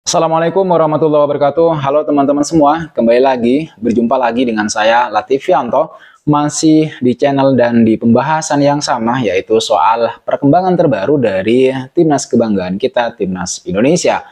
Assalamualaikum warahmatullahi wabarakatuh. Halo teman-teman semua, kembali lagi berjumpa lagi dengan saya Latifianto, masih di channel dan di pembahasan yang sama, yaitu soal perkembangan terbaru dari timnas kebanggaan kita, timnas Indonesia.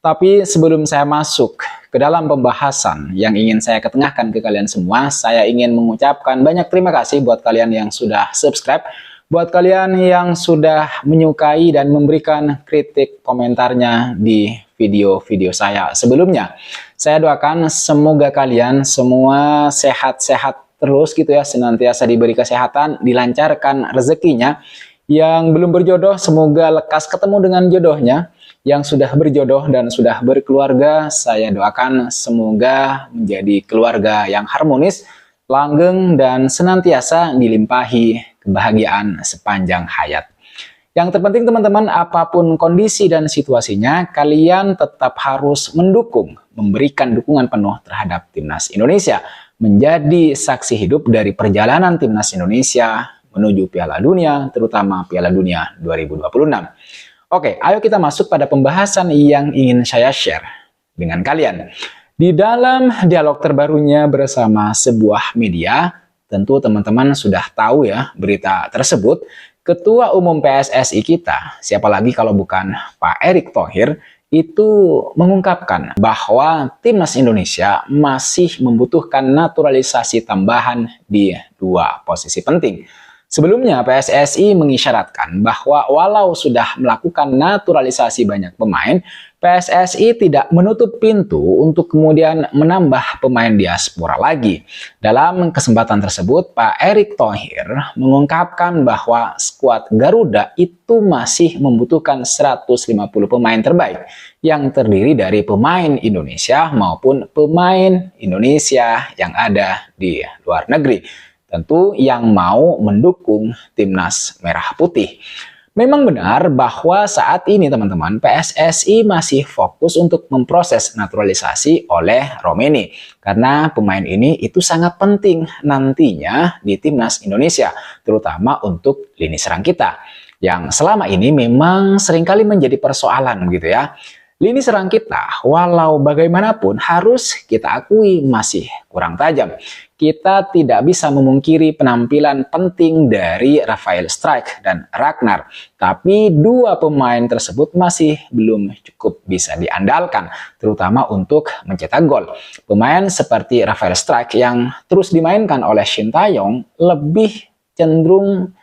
Tapi sebelum saya masuk ke dalam pembahasan yang ingin saya ketengahkan ke kalian semua, saya ingin mengucapkan banyak terima kasih buat kalian yang sudah subscribe, buat kalian yang sudah menyukai dan memberikan kritik komentarnya di video-video saya sebelumnya. Saya doakan semoga kalian semua sehat-sehat terus gitu ya, senantiasa diberi kesehatan, dilancarkan rezekinya. Yang belum berjodoh semoga lekas ketemu dengan jodohnya. Yang sudah berjodoh dan sudah berkeluarga, saya doakan semoga menjadi keluarga yang harmonis, langgeng, dan senantiasa dilimpahi kebahagiaan sepanjang hayat. Yang terpenting teman-teman, apapun kondisi dan situasinya, kalian tetap harus mendukung, memberikan dukungan penuh terhadap timnas Indonesia, menjadi saksi hidup dari perjalanan timnas Indonesia menuju Piala Dunia, terutama Piala Dunia 2026. Oke, ayo kita masuk pada pembahasan yang ingin saya share dengan kalian. Di dalam dialog terbarunya bersama sebuah media, tentu teman-teman sudah tahu ya berita tersebut. Ketua Umum PSSI kita, siapa lagi kalau bukan Pak Erick Thohir, itu mengungkapkan bahwa timnas Indonesia masih membutuhkan naturalisasi tambahan di dua posisi penting. Sebelumnya PSSI mengisyaratkan bahwa walau sudah melakukan naturalisasi banyak pemain, PSSI tidak menutup pintu untuk kemudian menambah pemain diaspora lagi. Dalam kesempatan tersebut, Pak Erick Thohir mengungkapkan bahwa skuad Garuda itu masih membutuhkan 150 pemain terbaik yang terdiri dari pemain Indonesia maupun pemain Indonesia yang ada di luar negeri. Tentu yang mau mendukung timnas merah putih. Memang benar bahwa saat ini teman-teman PSSI masih fokus untuk memproses naturalisasi oleh Romeni. Karena pemain ini itu sangat penting nantinya di timnas Indonesia, terutama untuk lini serang kita. Yang selama ini memang seringkali menjadi persoalan gitu ya. Lini serang kita, walau bagaimanapun harus kita akui masih kurang tajam. Kita tidak bisa memungkiri penampilan penting dari Rafael Struijk dan Ragnar. Tapi dua pemain tersebut masih belum cukup bisa diandalkan, terutama untuk mencetak gol. Pemain seperti Rafael Struijk yang terus dimainkan oleh Shin Tae-yong lebih cenderung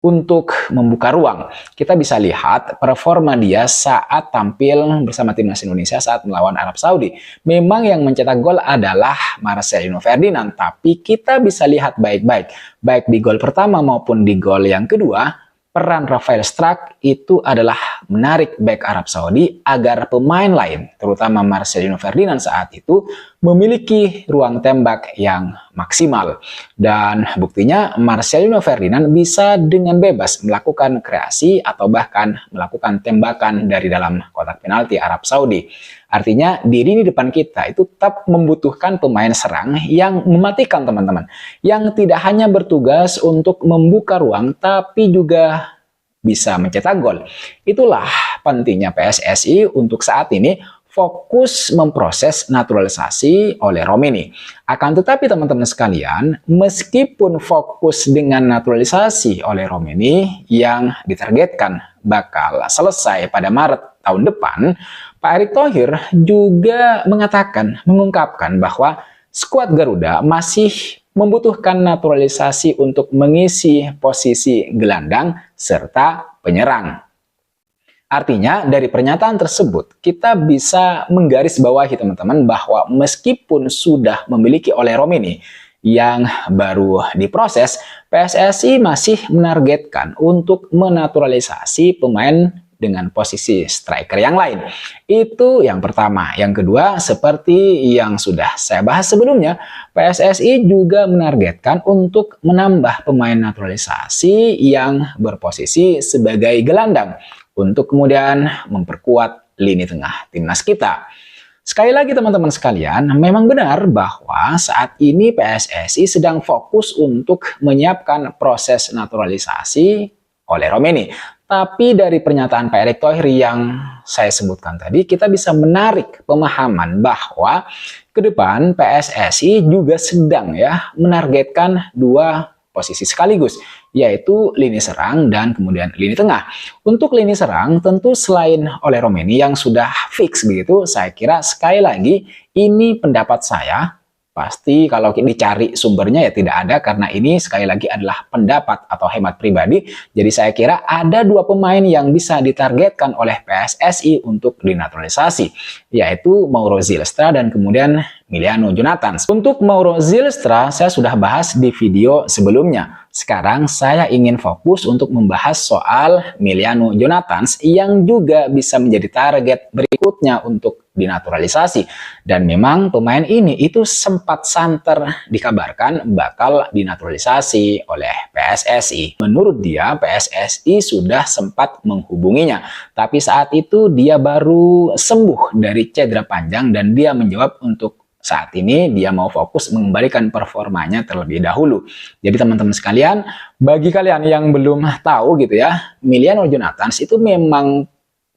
untuk membuka ruang. Kita bisa lihat performa dia saat tampil bersama timnas Indonesia saat melawan Arab Saudi. Memang yang mencetak gol adalah Marcelino Ferdinand, tapi kita bisa lihat baik-baik, baik di gol pertama maupun di gol yang kedua, peran Rafael Struijk itu adalah menarik bek Arab Saudi agar pemain lain, terutama Marcelino Ferdinand saat itu, memiliki ruang tembak yang maksimal. Dan buktinya Marcelino Ferdinand bisa dengan bebas melakukan kreasi atau bahkan melakukan tembakan dari dalam kotak penalti Arab Saudi. Artinya di lini depan kita itu tetap membutuhkan pemain serang yang mematikan teman-teman. Yang tidak hanya bertugas untuk membuka ruang tapi juga bisa mencetak gol. Itulah pentingnya PSSI untuk saat ini fokus memproses naturalisasi oleh Romeni. Akan tetapi teman-teman sekalian, meskipun fokus dengan naturalisasi oleh Romeni yang ditargetkan bakal selesai pada Maret tahun depan, Pak Erick Thohir juga mengungkapkan bahwa skuad Garuda masih membutuhkan naturalisasi untuk mengisi posisi gelandang serta penyerang. Artinya dari pernyataan tersebut kita bisa menggarisbawahi teman-teman bahwa meskipun sudah memiliki oleh Romeni yang baru diproses, PSSI masih menargetkan untuk menaturalisasi pemain dengan posisi striker yang lain. Itu yang pertama. Yang kedua, seperti yang sudah saya bahas sebelumnya, PSSI juga menargetkan untuk menambah pemain naturalisasi yang berposisi sebagai gelandang untuk kemudian memperkuat lini tengah timnas kita. Sekali lagi teman-teman sekalian, memang benar bahwa saat ini PSSI sedang fokus untuk menyiapkan proses naturalisasi oleh Romeni. Tapi dari pernyataan Pak Erick Thohir yang saya sebutkan tadi, kita bisa menarik pemahaman bahwa ke depan PSSI juga sedang menargetkan dua posisi sekaligus, yaitu lini serang dan kemudian lini tengah. Untuk lini serang tentu selain oleh Romeni yang sudah fix begitu, saya kira sekali lagi ini pendapat saya. Pasti kalau dicari sumbernya ya tidak ada, karena ini sekali lagi adalah pendapat atau hemat pribadi. Jadi saya kira ada dua pemain yang bisa ditargetkan oleh PSSI untuk dinaturalisasi, yaitu Mauro Zylstra dan kemudian Emiliano Jonathans. Untuk Mauro Zylstra saya sudah bahas di video sebelumnya. Sekarang saya ingin fokus untuk membahas soal Emiliano Jonathans yang juga bisa menjadi target berikutnya untuk dinaturalisasi. Dan memang pemain ini itu sempat santer dikabarkan bakal dinaturalisasi oleh PSSI. Menurut dia PSSI sudah sempat menghubunginya, tapi saat itu dia baru sembuh dari cedera panjang dan dia menjawab untuk saat ini dia mau fokus mengembalikan performanya terlebih dahulu. Jadi teman-teman sekalian, bagi kalian yang belum tahu gitu ya, Emiliano Jonathans itu memang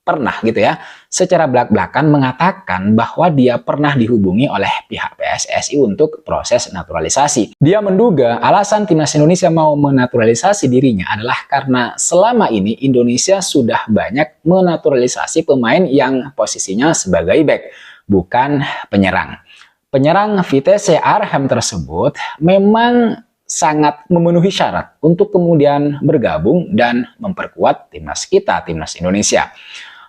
pernah gitu ya, secara belak-belakan mengatakan bahwa dia pernah dihubungi oleh pihak PSSI untuk proses naturalisasi. Dia menduga alasan timnas Indonesia mau menaturalisasi dirinya adalah karena selama ini Indonesia sudah banyak menaturalisasi pemain yang posisinya sebagai back, bukan penyerang. Penyerang Vitesse Arnhem tersebut memang sangat memenuhi syarat untuk kemudian bergabung dan memperkuat timnas kita, timnas Indonesia.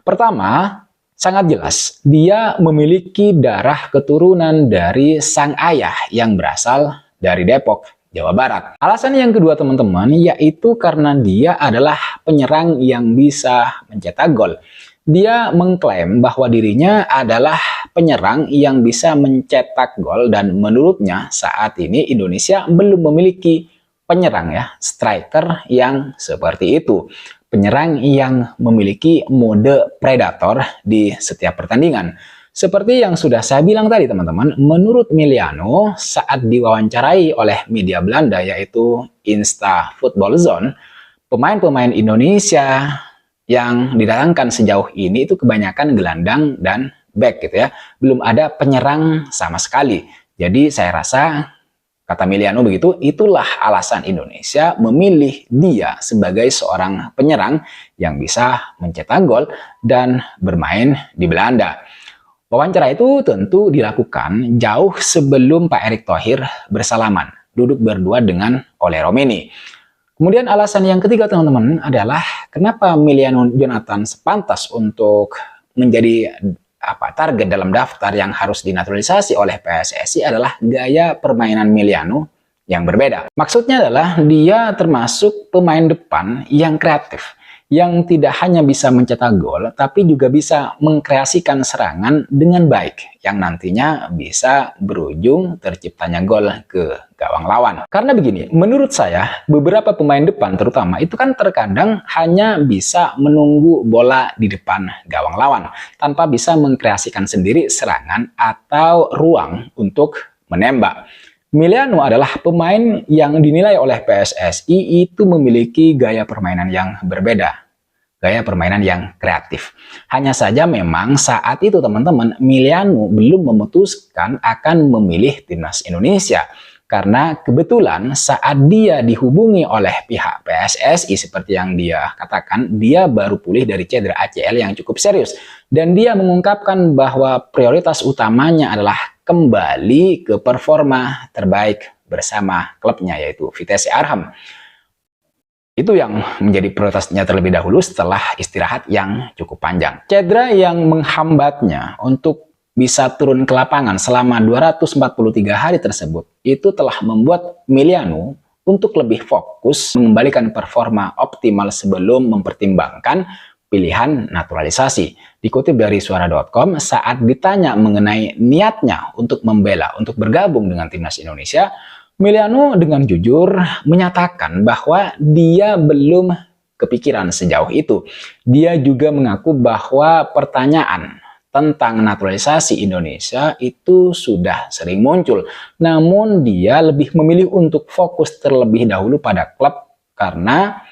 Pertama, sangat jelas dia memiliki darah keturunan dari sang ayah yang berasal dari Depok, Jawa Barat. Alasan yang kedua teman-teman yaitu karena dia adalah penyerang yang bisa mencetak gol. Dia mengklaim bahwa dirinya adalah penyerang yang bisa mencetak gol dan menurutnya saat ini Indonesia belum memiliki penyerang striker yang seperti itu. Penyerang yang memiliki mode predator di setiap pertandingan. Seperti yang sudah saya bilang tadi teman-teman, menurut Emiliano saat diwawancarai oleh media Belanda yaitu Insta Football Zone, pemain-pemain Indonesia yang didatangkan sejauh ini itu kebanyakan gelandang dan back gitu ya. Belum ada penyerang sama sekali. Jadi saya rasa, kata Emiliano begitu, itulah alasan Indonesia memilih dia sebagai seorang penyerang yang bisa mencetak gol dan bermain di Belanda. Wawancara itu tentu dilakukan jauh sebelum Pak Erick Thohir bersalaman, duduk berdua dengan Ole Romeni. Kemudian alasan yang ketiga teman-teman adalah kenapa Emiliano Jonathans pantas untuk menjadi target dalam daftar yang harus dinaturalisasi oleh PSSI adalah gaya permainan Emiliano yang berbeda. Maksudnya adalah dia termasuk pemain depan yang kreatif, yang tidak hanya bisa mencetak gol, tapi juga bisa mengkreasikan serangan dengan baik, yang nantinya bisa berujung terciptanya gol ke gawang lawan. Karena begini, menurut saya, beberapa pemain depan terutama itu kan terkadang hanya bisa menunggu bola di depan gawang lawan, tanpa bisa mengkreasikan sendiri serangan atau ruang untuk menembak. Emiliano adalah pemain yang dinilai oleh PSSI itu memiliki gaya permainan yang berbeda. Gaya permainan yang kreatif. Hanya saja memang saat itu teman-teman, Emiliano belum memutuskan akan memilih timnas Indonesia. Karena kebetulan saat dia dihubungi oleh pihak PSSI seperti yang dia katakan, dia baru pulih dari cedera ACL yang cukup serius. Dan dia mengungkapkan bahwa prioritas utamanya adalah kembali ke performa terbaik bersama klubnya yaitu Vitesse Arnhem. Itu yang menjadi prioritasnya terlebih dahulu setelah istirahat yang cukup panjang. Cedera yang menghambatnya untuk bisa turun ke lapangan selama 243 hari tersebut itu telah membuat Emiliano untuk lebih fokus mengembalikan performa optimal sebelum mempertimbangkan pilihan naturalisasi. Dikutip dari suara.com, saat ditanya mengenai niatnya untuk membela, untuk bergabung dengan timnas Indonesia, Emiliano dengan jujur menyatakan bahwa dia belum kepikiran sejauh itu. Dia juga mengaku bahwa pertanyaan tentang naturalisasi Indonesia itu sudah sering muncul. Namun dia lebih memilih untuk fokus terlebih dahulu pada klub karena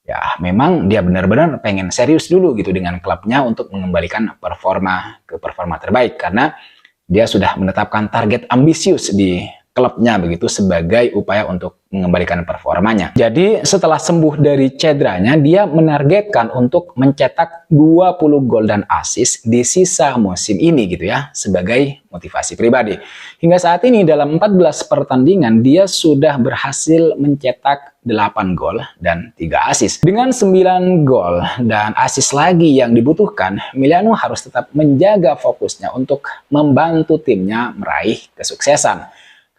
ya memang dia benar-benar pengen serius dulu gitu dengan klubnya untuk mengembalikan performa ke performa terbaik, karena dia sudah menetapkan target ambisius di klubnya begitu sebagai upaya untuk mengembalikan performanya. Jadi setelah sembuh dari cederanya, dia menargetkan untuk mencetak 20 gol dan assist di sisa musim ini gitu ya, sebagai motivasi pribadi. Hingga saat ini dalam 14 pertandingan dia sudah berhasil mencetak 8 gol dan 3 assist. Dengan 9 gol dan assist lagi yang dibutuhkan, Emiliano harus tetap menjaga fokusnya untuk membantu timnya meraih kesuksesan.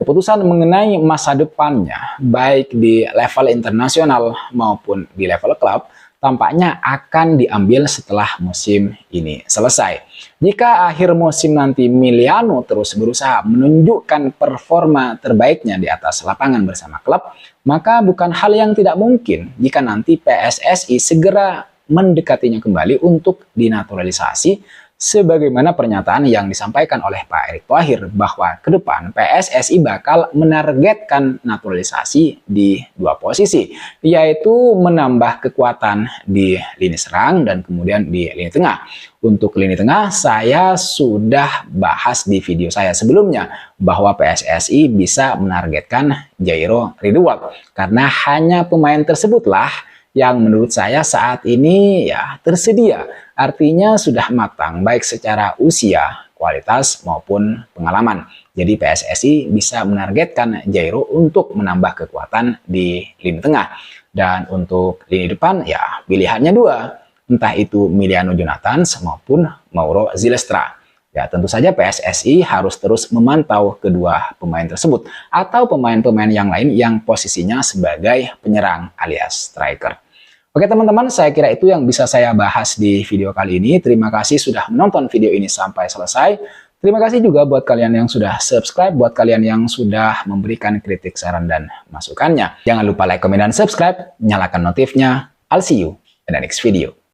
Keputusan mengenai masa depannya, baik di level internasional maupun di level klub, tampaknya akan diambil setelah musim ini selesai. Jika akhir musim nanti Emiliano terus berusaha menunjukkan performa terbaiknya di atas lapangan bersama klub, maka bukan hal yang tidak mungkin jika nanti PSSI segera mendekatinya kembali untuk dinaturalisasi, sebagaimana pernyataan yang disampaikan oleh Pak Erick Thohir bahwa ke depan PSSI bakal menargetkan naturalisasi di 2 posisi, yaitu menambah kekuatan di lini serang dan kemudian di lini tengah. Untuk lini tengah saya sudah bahas di video saya sebelumnya bahwa PSSI bisa menargetkan Jairo Ridwan, karena hanya pemain tersebutlah yang menurut saya saat ini ya tersedia, artinya sudah matang baik secara usia, kualitas maupun pengalaman. Jadi PSSI bisa menargetkan Jairo untuk menambah kekuatan di lini tengah. Dan untuk lini depan ya pilihannya 2, entah itu Emiliano Jonathans maupun Mauro Zylstra. Ya tentu saja PSSI harus terus memantau kedua pemain tersebut atau pemain-pemain yang lain yang posisinya sebagai penyerang alias striker. Oke teman-teman, saya kira itu yang bisa saya bahas di video kali ini. Terima kasih sudah menonton video ini sampai selesai. Terima kasih juga buat kalian yang sudah subscribe, buat kalian yang sudah memberikan kritik, saran, dan masukannya. Jangan lupa like, komen, dan subscribe, nyalakan notifnya. I'll see you in the next video.